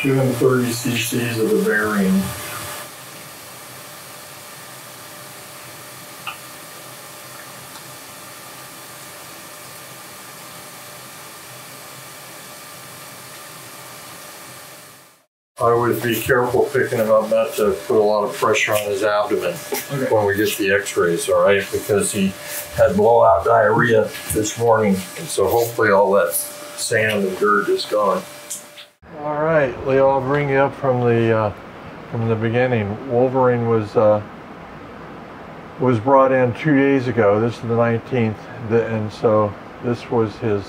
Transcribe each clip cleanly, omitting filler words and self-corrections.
Doing 30 cc's of the bearing. I would be careful picking him up not to put a lot of pressure on his abdomen when we get the x-rays, all right? Because he had blowout diarrhea this morning, and so hopefully all that sand and dirt is gone. All right, Leo, I'll bring you up from the beginning. Wolverine was brought in 2 days ago. This is the 19th, and so this was his,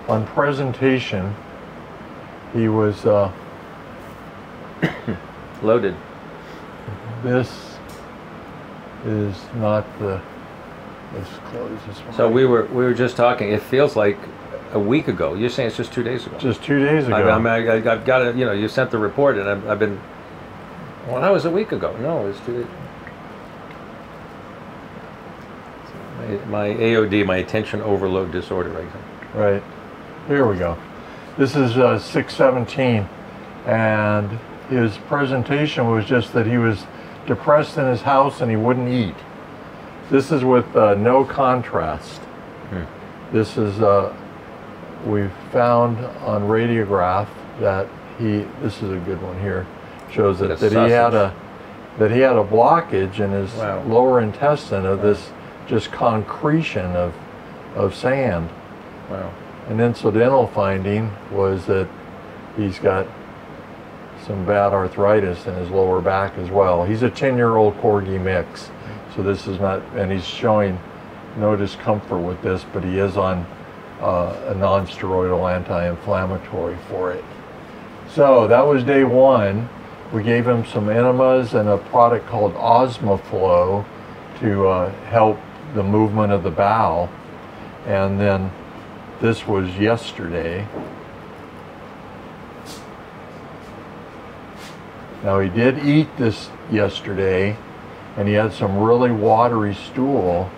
on presentation, he was loaded. This is not the, let's close this one. So we were just talking, it feels like a week ago. You're saying it's just 2 days ago. Just 2 days ago. I've got it, you know, you sent the report and I've been, well, that was a week ago. No, it was 2 days. My AOD, my attention overload disorder right now. Right. Here we go. This is 6/17, and his presentation was just that he was depressed in his house and he wouldn't eat. This is with no contrast. This is, we found on radiograph that this is a good one here, shows that he had a blockage in his lower intestine of this just concretion of sand. Wow. An incidental finding was that he's got some bad arthritis in his lower back as well. He's a 10-year-old Corgi mix, so this is not, and he's showing no discomfort with this, but he is on a non-steroidal anti-inflammatory for it. So that was day one. We gave him some enemas and a product called Osmoflow to help the movement of the bowel, and then this was yesterday. Now he did eat this yesterday, and he had some really watery stool,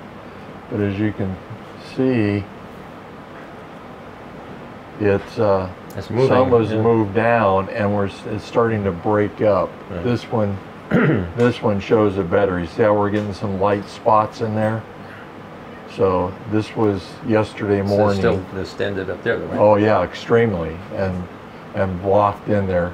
but as you can see, it's moving. Some was moved down, and it's starting to break up. Right. This one, this one shows it better. You see how we're getting some light spots in there? So this was yesterday morning. So still distended up there, right? Oh yeah, extremely, and blocked in there.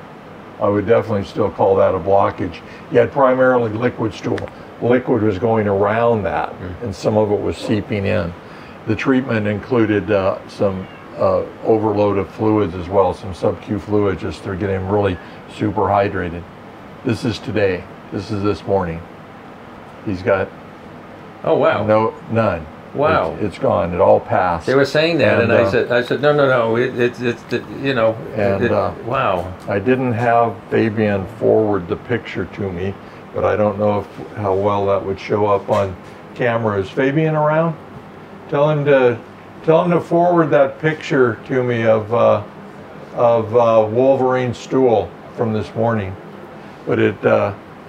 I would definitely still call that a blockage. You had primarily liquid stool. Liquid was going around that, and some of it was seeping in. The treatment included some overload of fluids as well, some sub-Q fluid, just to get him really super hydrated. This is today. This is this morning. He's got none. Wow. It's gone. It all passed. They were saying that, and I said, no, it's you know, wow. I didn't have Fabian forward the picture to me, but I don't know how well that would show up on camera. Is Fabian around? Tell him to forward that picture to me of Wolverine stool from this morning. But it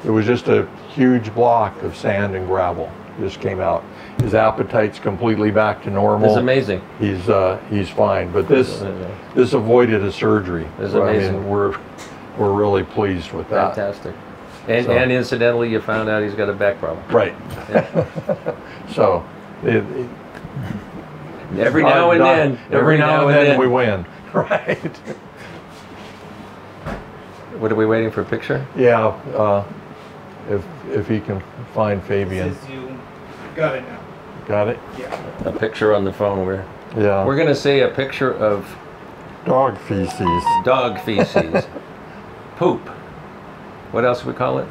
was just a huge block of sand and gravel. Just came out. His appetite's completely back to normal. It's amazing. He's fine. But this avoided a surgery. It's amazing. I mean, we're really pleased with that. Fantastic. And incidentally, you found out he's got a back problem. Right. Yeah. So every now and then we win. Right. What are we waiting for, a picture? Yeah. If he can find Fabian. Got it now. Got it? Yeah. A picture on the phone where we're going to say a picture of dog feces. Dog feces. Poop. What else do we call it?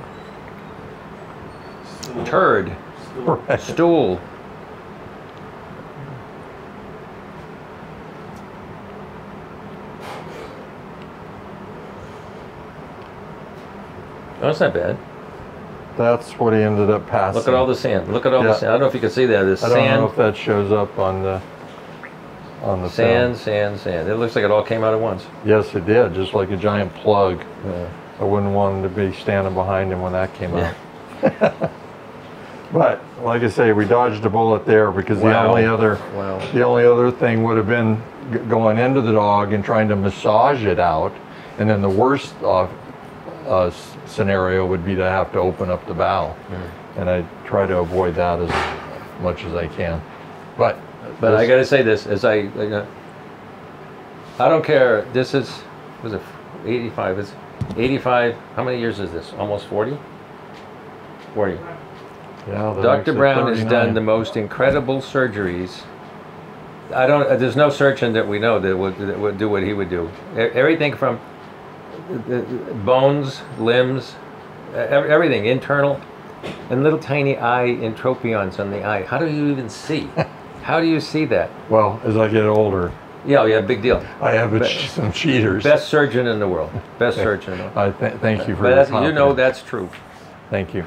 Stool. Turd. Right. Stool. Oh, that's not bad. That's what he ended up passing. Look at all the sand. Look at all the sand. I don't know if you can see that. There's I don't know if that shows up on the sand, film. sand. It looks like it all came out at once. Yes, it did, just like a giant plug. Yeah. I wouldn't want him to be standing behind him when that came out. But like I say, we dodged a bullet there, because the only other thing would have been going into the dog and trying to massage it out. And then the worst scenario would be to have to open up the bowel. And I try to avoid that as much as I can. But I got to say this, as I don't care. This was it 85? It's 85. How many years is this? Almost 40? 40. yeah, Dr. Brown has 39. done the most incredible surgeries. There's no surgeon that we know that would do what he would do. Everything from bones, limbs, everything, internal, and little tiny eye entropions on the eye. How do you even see? How do you see that? Well, as I get older, Yeah, big deal. I have some cheaters. Best surgeon in the world. Best surgeon in the world. Thank you for But your that's, you confidence. know that's true. Thank you.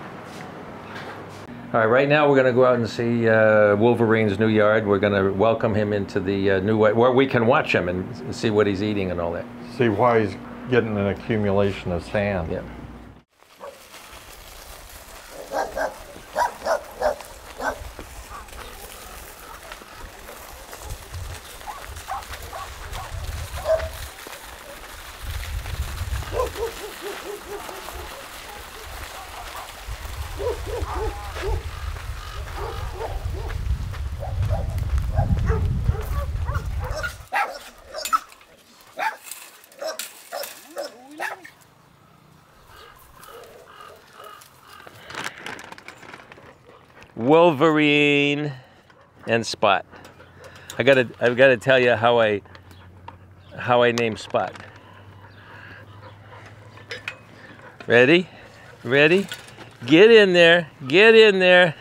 All right, right now we're going to go out and see Wolverine's new yard. We're going to welcome him into the new way, where we can watch him and see what he's eating and all that. See why he's getting an accumulation of sand. Yeah. Wolverine and Spot. I've got to tell you how I named Spot. Ready? Ready? Get in there. Get in there.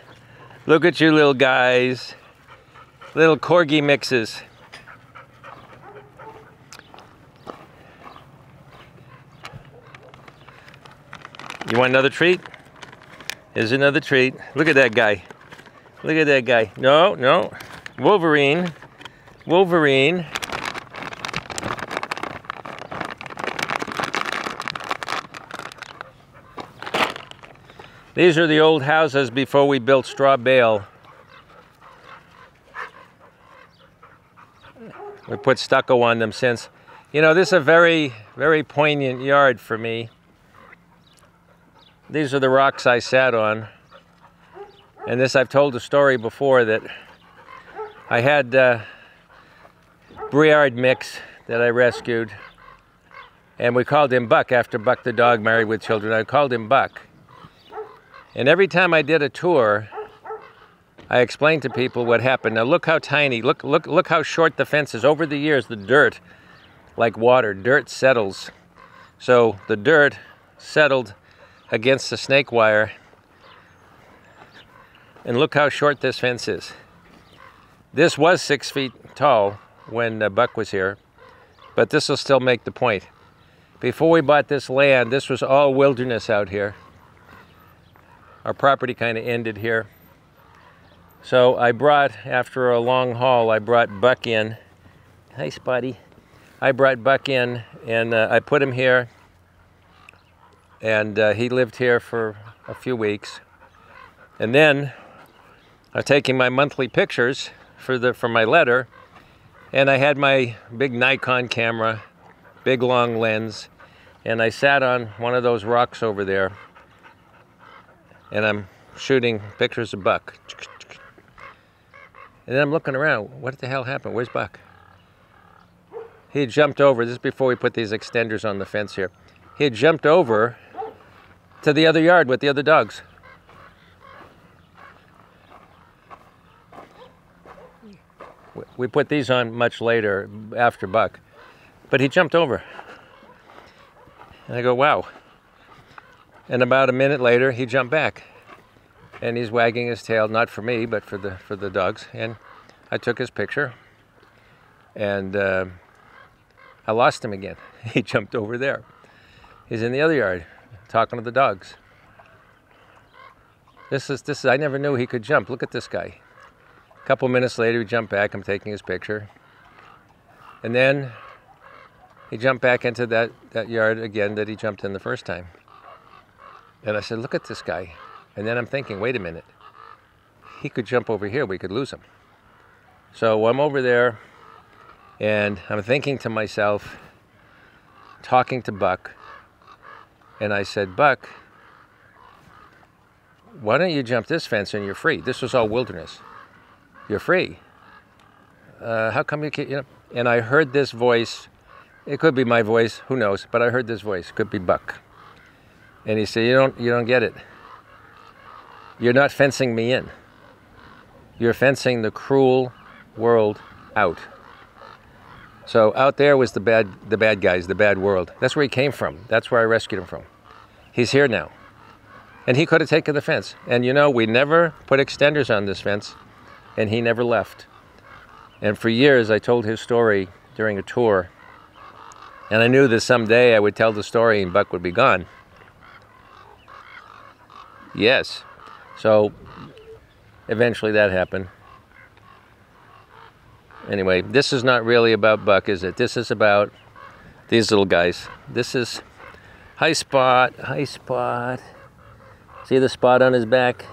Look at you little guys. Little corgi mixes. You want another treat? Here's another treat. Look at that guy. Look at that guy. No, no. Wolverine. Wolverine. These are the old houses before we built straw bale. We put stucco on them since. You know, this is a very, very poignant yard for me. These are the rocks I sat on. And this, I've told a story before that I had Briard mix that I rescued. And we called him Buck after Buck the dog married with children. I called him Buck. And every time I did a tour, I explained to people what happened. Now look how tiny, look how short the fence is. Over the years, the dirt, like water, dirt settles. So the dirt settled against the snake wire. And look how short this fence is. This was 6 feet tall when Buck was here, but this will still make the point. Before we bought this land, this was all wilderness out here. Our property kind of ended here. So I brought, after a long haul, I brought Buck in. Hi, Spotty. I brought Buck in and I put him here. And he lived here for a few weeks. And then I was taking my monthly pictures for my letter, and I had my big Nikon camera, big long lens, and I sat on one of those rocks over there, and I'm shooting pictures of Buck. And then I'm looking around, what the hell happened? Where's Buck? He had jumped over, this is before we put these extenders on the fence here. He had jumped over to the other yard with the other dogs. We put these on much later, after Buck. But he jumped over. And I go, wow. And about a minute later, he jumped back. And he's wagging his tail, not for me, but for the dogs. And I took his picture. And I lost him again. He jumped over there. He's in the other yard, talking to the dogs. This is, I never knew he could jump. Look at this guy. A couple minutes later, he jumped back. I'm taking his picture. And then he jumped back into that yard again that he jumped in the first time. And I said, look at this guy. And then I'm thinking, wait a minute. He could jump over here. We could lose him. So I'm over there, and I'm thinking to myself, talking to Buck, and I said, Buck, why don't you jump this fence and you're free? This was all wilderness. You're free. How come you can't, you know? And I heard this voice. It could be my voice, who knows? But I heard this voice. It could be Buck. And he said, you don't get it. You're not fencing me in. You're fencing the cruel world out. So out there was the bad guys, the bad world. That's where he came from. That's where I rescued him from. He's here now. And he could have taken the fence. And you know, we never put extenders on this fence, and he never left. And for years, I told his story during a tour. And I knew that someday I would tell the story and Buck would be gone. Yes. So eventually that happened. Anyway, this is not really about Buck, is it? This is about these little guys. This is Hi Spot. Hi Spot. See the spot on his back?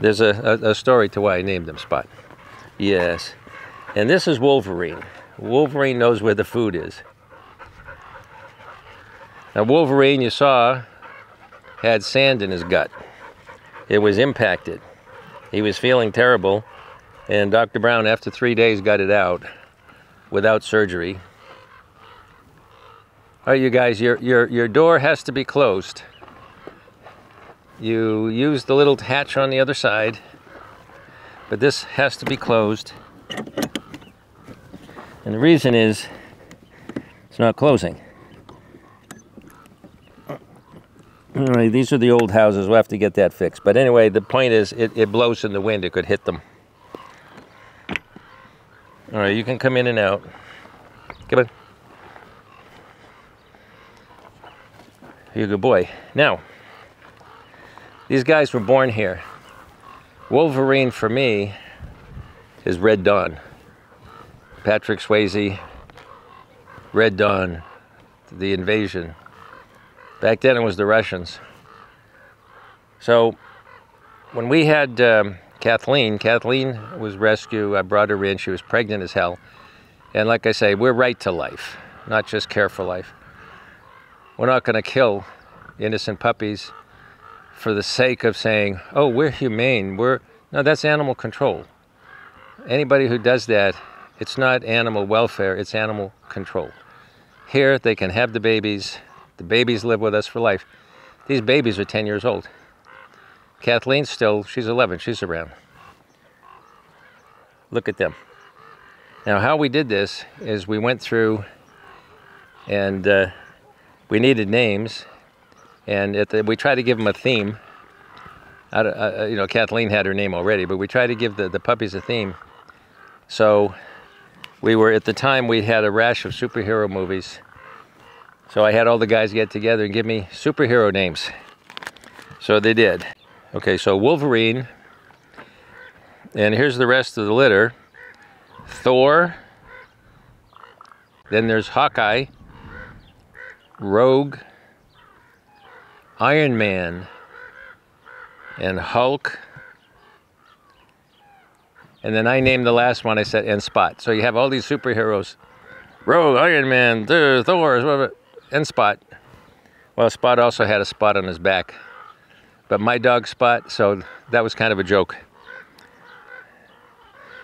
There's a story to why I named him Spot. Yes. And this is Wolverine. Wolverine knows where the food is. Now Wolverine, you saw, had sand in his gut. It was impacted. He was feeling terrible, and Dr. Brown, after 3 days, got it out without surgery. All right, you guys, your door has to be closed. You use the little hatch on the other side, but this has to be closed. And the reason is it's not closing. All right, these are the old houses. We'll have to get that fixed. But anyway, the point is it blows in the wind. It could hit them. All right, you can come in and out. Come on. You're a good boy. Now, these guys were born here. Wolverine, for me, is Red Dawn. Patrick Swayze, Red Dawn, the invasion. Back then it was the Russians. So when we had Kathleen was rescued. I brought her in. She was pregnant as hell. And like I say, we're right to life, not just care for life. We're not going to kill innocent puppies for the sake of saying, oh, we're humane. No, that's animal control. Anybody who does that, it's not animal welfare, it's animal control. Here, they can have the babies. The babies live with us for life. These babies are 10 years old. Kathleen's still, she's 11, she's around. Look at them. Now, how we did this is we went through and we needed names, and we tried to give them a theme. You know, Kathleen had her name already, but we tried to give the puppies a theme. So we were, at the time, we had a rash of superhero movies. So I had all the guys get together and give me superhero names. So they did. Okay, so Wolverine, and here's the rest of the litter. Thor, then there's Hawkeye, Rouge, Ironman, and Hulk. And then I named the last one, I said, and Spot. So you have all these superheroes. Rouge, Ironman, Thor, whatever, and Spot. Well, Spot also had a spot on his back. But my dog Spot, so that was kind of a joke.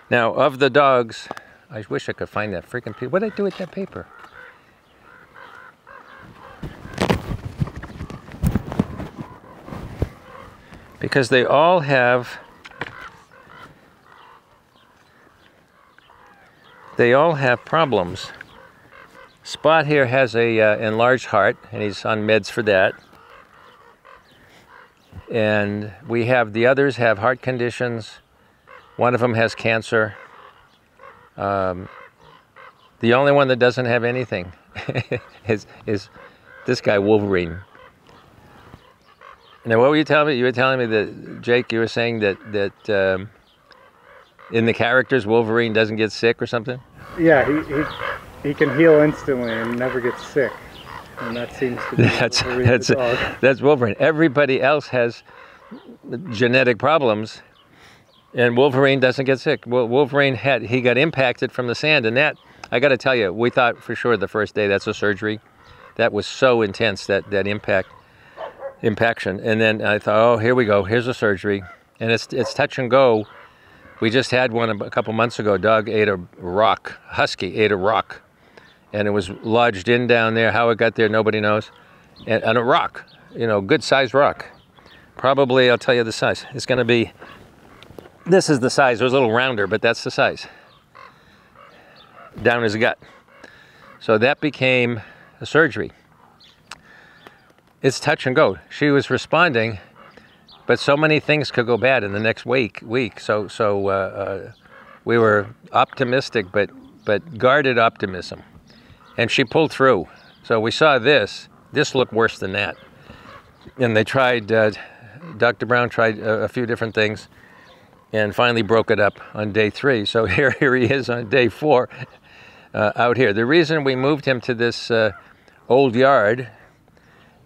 Now, of the dogs, I wish I could find that freaking paper. What did I do with that paper? Because they all have problems. Spot here has a enlarged heart, and he's on meds for that. And we have, the others have heart conditions. One of them has cancer. The only one that doesn't have anything is this guy, Wolverine. Now, what were you telling me? You were telling me that, Jake, you were saying that in the characters, Wolverine doesn't get sick or something? Yeah, he can heal instantly and never gets sick. And that seems to be that's Wolverine. Everybody else has genetic problems, and Wolverine doesn't get sick. Wolverine he got impacted from the sand, and that, I got to tell you, we thought for sure the first day that's a surgery. That was so intense, that impaction. And then I thought, oh, here we go. Here's a surgery. And it's touch and go. We just had one a couple months ago. Dog ate a rock. Husky ate a rock. And it was lodged in down there. How it got there, nobody knows. And a rock, you know, good size rock. Probably, I'll tell you the size. It's going to be, this is the size. It was a little rounder, but that's the size. Down his gut. So that became a surgery. It's touch and go. She was responding, but so many things could go bad in the next week. So we were optimistic, but guarded optimism. And she pulled through. So we saw this. This looked worse than that. And they tried, Dr. Brown tried a few different things and finally broke it up on day 3. So here he is on day 4 out here. The reason we moved him to this old yard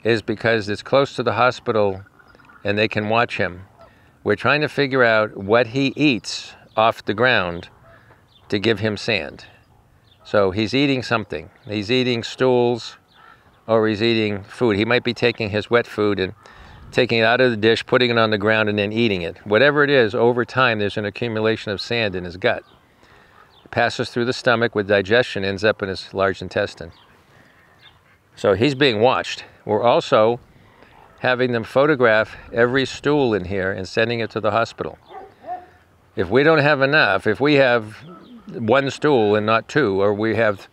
is because it's close to the hospital and they can watch him. We're trying to figure out what he eats off the ground to give him sand. So he's eating something. He's eating stools or he's eating food. He might be taking his wet food and taking it out of the dish, putting it on the ground and then eating it. Whatever it is, over time there's an accumulation of sand in his gut. It passes through the stomach with digestion, ends up in his large intestine. So he's being watched. We're also having them photograph every stool in here and sending it to the hospital. If we don't have enough, if we have 1 stool and not 2, or we have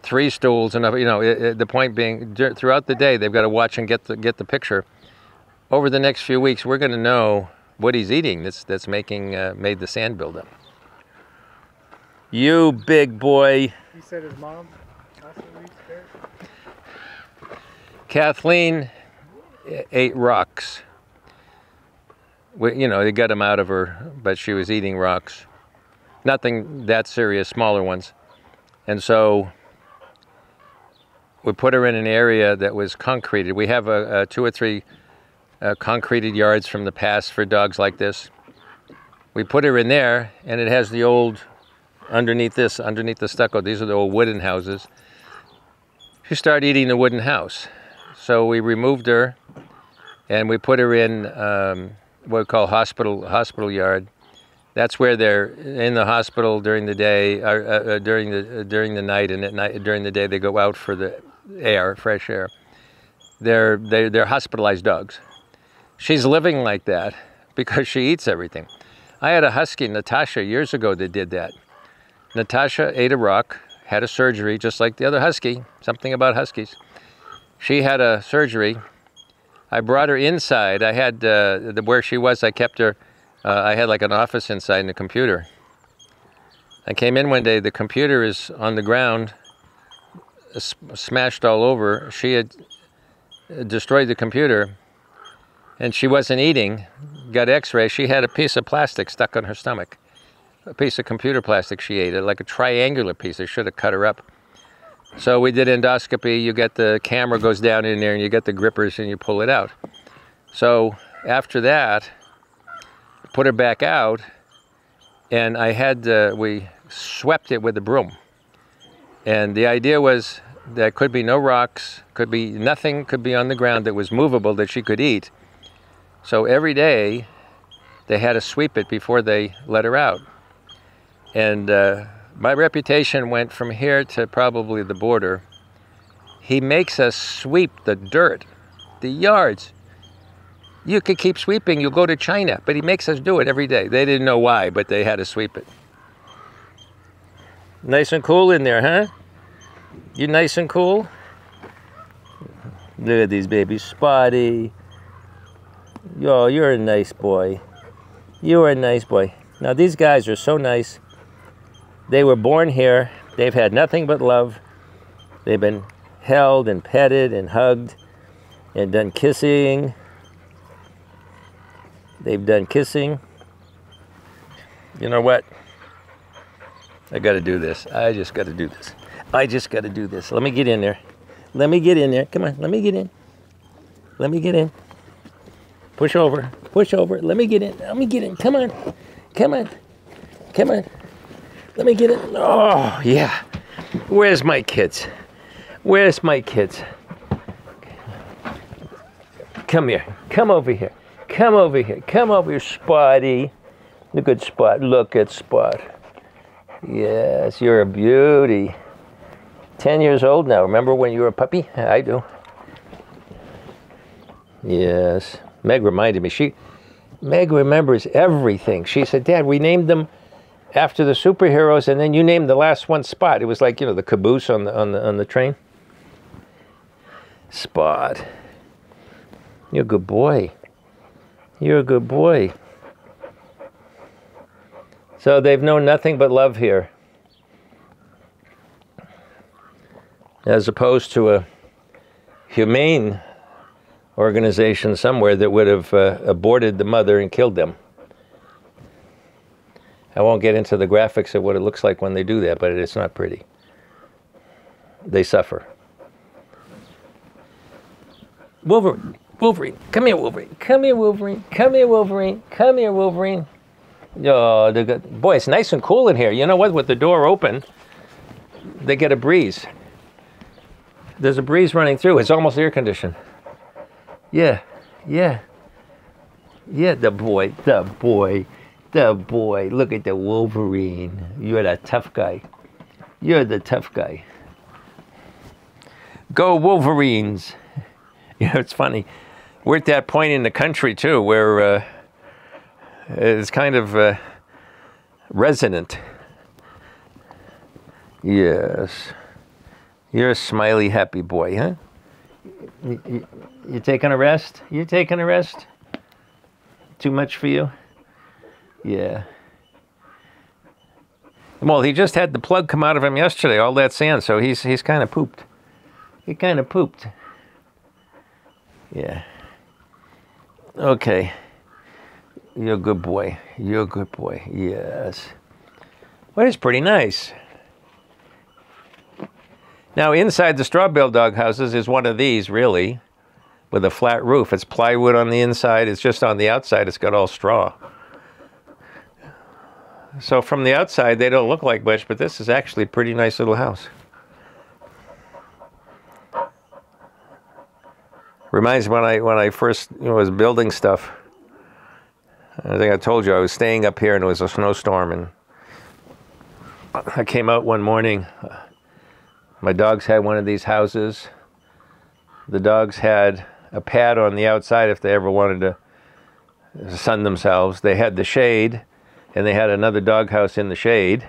3 stools and, you know, the point being, throughout the day they've got to watch and get the picture. Over the next few weeks, we're going to know what he's eating that's made the sand buildup. You big boy. You said his mom also eats bears? Kathleen ate rocks. You know, they got them out of her, but she was eating rocks. Nothing that serious, smaller ones. And so we put her in an area that was concreted. We have 2 or 3 concreted yards from the past for dogs like this. We put her in there, and it has the old, underneath the stucco, these are the old wooden houses. She started eating the wooden house. So we removed her, and we put her in what we call hospital yard. That's where they're in the hospital during the day, during the night, and at night during the day they go out for the air, fresh air. They're hospitalized dogs. She's living like that because she eats everything. I had a husky, Natasha, years ago that did that. Natasha ate a rock, had a surgery, just like the other husky. Something about huskies. She had a surgery. I brought her inside. I had where she was. I kept her. I had like an office inside and a computer. I came in one day, the computer is on the ground, smashed all over. She had destroyed the computer, and she wasn't eating, got x-ray. She had a piece of plastic stuck on her stomach. A piece of computer plastic she ate, like a triangular piece. They should have cut her up. So we did endoscopy. You get the camera goes down in there and you get the grippers and you pull it out. So after that, put her back out, and I had, we swept it with a broom. And the idea was there could be no rocks, could be nothing, could be on the ground that was movable that she could eat. So every day they had to sweep it before they let her out. And my reputation went from here to probably the border. He makes us sweep the dirt, the yards. You could keep sweeping, you'll go to China, but he makes us do it every day. They didn't know why, but they had to sweep it. Nice and cool in there, huh? You nice and cool? Look at these babies. Spotty. Yo, you're a nice boy. You are a nice boy. Now these guys are so nice. They were born here. They've had nothing but love. They've been held and petted and hugged and done kissing. They've done kissing. You know what? I got to do this. I just got to do this. I just got to do this. Let me get in there. Let me get in there. Come on. Let me get in. Let me get in. Push over. Push over. Let me get in. Let me get in. Come on. Come on. Come on. Let me get in. Oh, yeah. Where's my kids? Where's my kids? Come here. Come over here. Come over here. Come over here, Spotty. Look at Spot. Look at Spot. Yes, you're a beauty. 10 years old now. Remember when you were a puppy? I do. Yes. Meg reminded me. Meg remembers everything. She said, Dad, we named them after the superheroes, and then you named the last one Spot. It was like, you know, the caboose on the train. Spot. You're a good boy. You're a good boy. So they've known nothing but love here, as opposed to a humane organization somewhere that would have aborted the mother and killed them. I won't get into the graphics of what it looks like when they do that, but it's not pretty. They suffer. Wolverine, Wolverine, come here, Wolverine, come here, Wolverine, come here, Wolverine, come here, Wolverine. Oh, boy, it's nice and cool in here. You know what? With the door open, they get a breeze. There's a breeze running through. It's almost air conditioned. Yeah, yeah. Yeah, the boy, the boy, the boy. Look at the Wolverine. You're the tough guy. You're the tough guy. Go Wolverines. You know, it's funny. We're at that point in the country, too, where it's kind of resonant. Yes. You're a smiley, happy boy, huh? You taking a rest? You taking a rest? Too much for you? Yeah. Well, he just had the plug come out of him yesterday, all that sand, so he's kind of pooped. He kind of pooped. Yeah. Okay. You're a good boy. You're a good boy. Yes. Well, it's pretty nice. Now, inside the straw bale dog houses is one of these, really, with a flat roof. It's plywood on the inside. It's just on the outside. It's got all straw. So from the outside, they don't look like much, but this is actually a pretty nice little house. Reminds me when I first was building stuff. I think I told you I was staying up here and it was a snowstorm, and I came out one morning. My dogs had one of these houses. The dogs had a pad on the outside if they ever wanted to sun themselves. They had the shade, and they had another doghouse in the shade.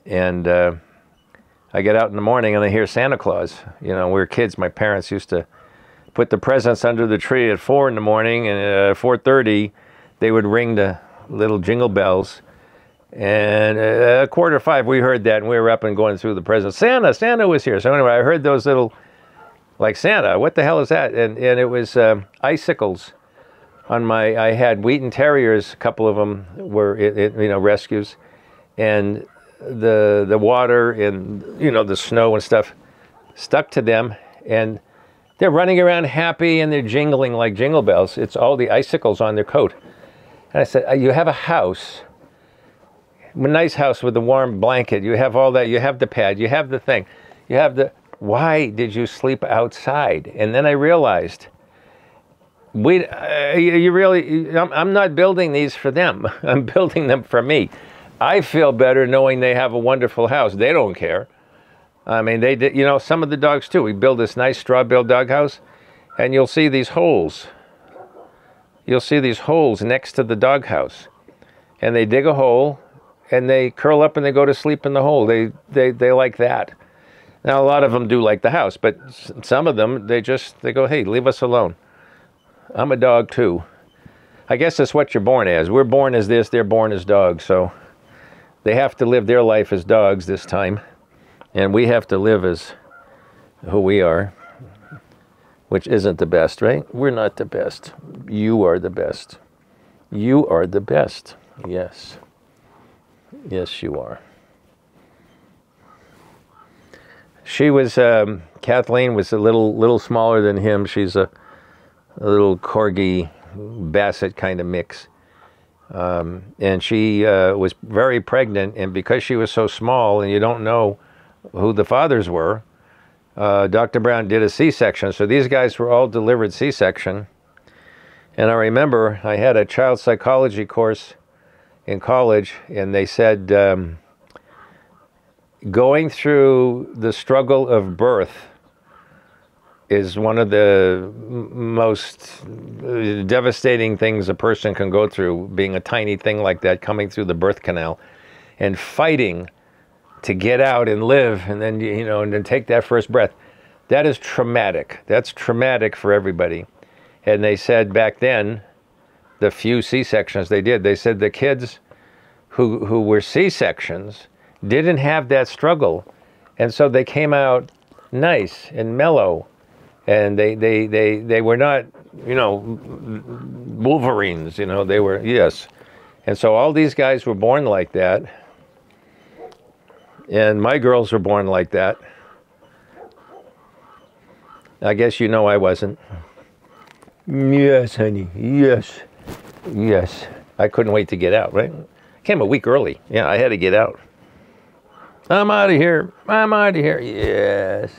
And I get out in the morning and I hear Santa Claus. You know, we were kids. My parents used to put the presents under the tree at 4 in the morning, and at 4:30 they would ring the little jingle bells. And at 4:45 we heard that, and we were up and going through the presents. Santa was here. So anyway, I heard those little, like, Santa, what the hell is that? And it was icicles on I had Wheaton Terriers, a couple of them were rescues, and the water and the snow and stuff stuck to them, and they're running around happy and they're jingling like jingle bells. It's all the icicles on their coat. And I said, you have a house, a nice house with a warm blanket. You have all that. You have the pad. You have the thing. You have why did you sleep outside? And then I realized, I'm not building these for them. I'm building them for me. I feel better knowing they have a wonderful house. They don't care. I mean, they did, some of the dogs too. We build this nice straw bale dog house, and you'll see these holes. You'll see these holes next to the dog house. And they dig a hole, and they curl up and they go to sleep in the hole. They like that. Now, a lot of them do like the house, but some of them, they go, hey, leave us alone. I'm a dog too. I guess that's what you're born as. We're born as this, they're born as dogs, so they have to live their life as dogs this time. And we have to live as who we are, which isn't the best, right? We're not the best. You are the best. You are the best. Yes. Yes, you are. She was, Kathleen was a little smaller than him. She's a little corgi basset kind of mix. And she was very pregnant, and because she was so small and you don't know who the fathers were, Dr. Brown did a C-section. So these guys were all delivered C-section. And I remember I had a child psychology course in college, and they said going through the struggle of birth is one of the most devastating things a person can go through, being a tiny thing like that coming through the birth canal and fighting to get out and live, and then, you know, and then take that first breath. That is traumatic. That's traumatic for everybody. And they said back then, the few C-sections they did, they said the kids who were C-sections didn't have that struggle. And so they came out nice and mellow. And they were not, you know, Wolverines, you know, they were, yes. And so all these guys were born like that. And my girls were born like that. I guess you know I wasn't. Yes, honey, yes, yes. I couldn't wait to get out, right? Came a week early. Yeah, I had to get out. I'm out of here. I'm out of here. Yes.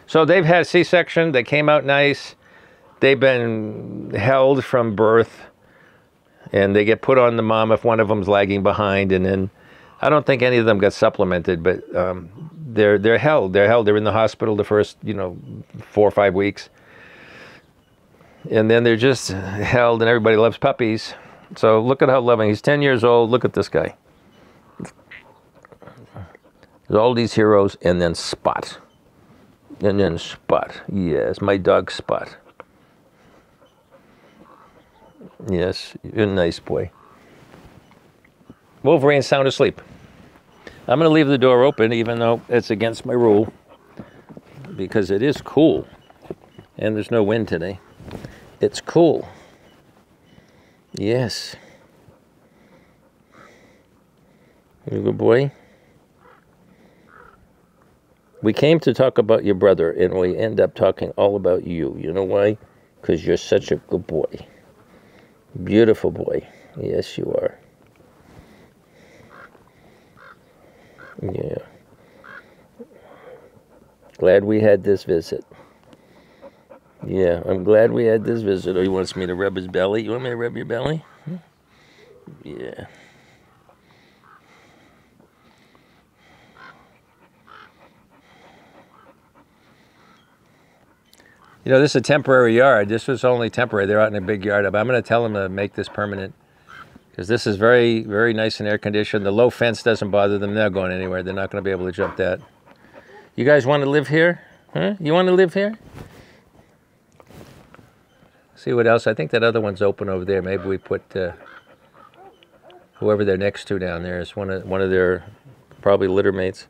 So they've had C-section. They came out nice. They've been held from birth, and they get put on the mom if one of them's lagging behind. And then I don't think any of them got supplemented, but they're held. They're held. They're in the hospital the first, you know, 4 or 5 weeks, and then they're just held. And everybody loves puppies. So look at how loving. He's 10 years old. Look at this guy. There's all these heroes, and then Spot. And then Spot. Yes, my dog Spot. Yes, you're a nice boy. Wolverine's sound asleep. I'm going to leave the door open, even though it's against my rule, because it is cool. And there's no wind today. It's cool. Yes. You a good boy? We came to talk about your brother, and we end up talking all about you. You know why? Because you're such a good boy. Beautiful boy. Yes, you are. Yeah. Glad we had this visit. Yeah, I'm glad we had this visit. Oh, he wants me to rub his belly. You want me to rub your belly? Yeah. You know, this is a temporary yard. This was only temporary. They're out in a big yard. I'm going to tell them to make this permanent, because this is very, very nice and air conditioned. The low fence doesn't bother them. They're not going anywhere. They're not going to be able to jump that. You guys want to live here? Huh? You want to live here? See what else? I think that other one's open over there. Maybe we put whoever they're next to down there is one of their probably litter mates.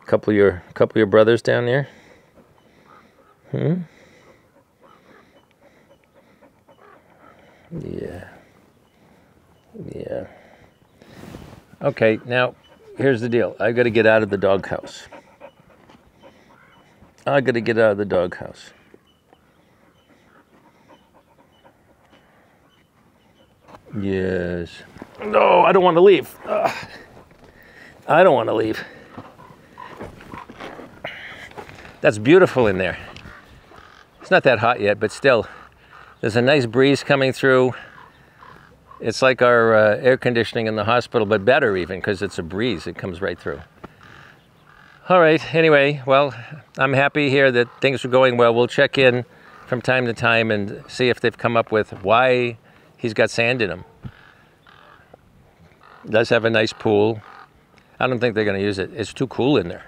A couple of your brothers down there. Yeah. Yeah. Okay, now here's the deal. I got to get out of the doghouse. I got to get out of the doghouse. Yes. No, I don't want to leave. I don't want to leave. That's beautiful in there. It's not that hot yet, but still, there's a nice breeze coming through. It's like our air conditioning in the hospital, but better even, because it's a breeze. It comes right through. All right, anyway, well, I'm happy here that things are going well. We'll check in from time to time and see if they've come up with why he's got sand in him. It does have a nice pool. I don't think they're going to use it. It's too cool in there.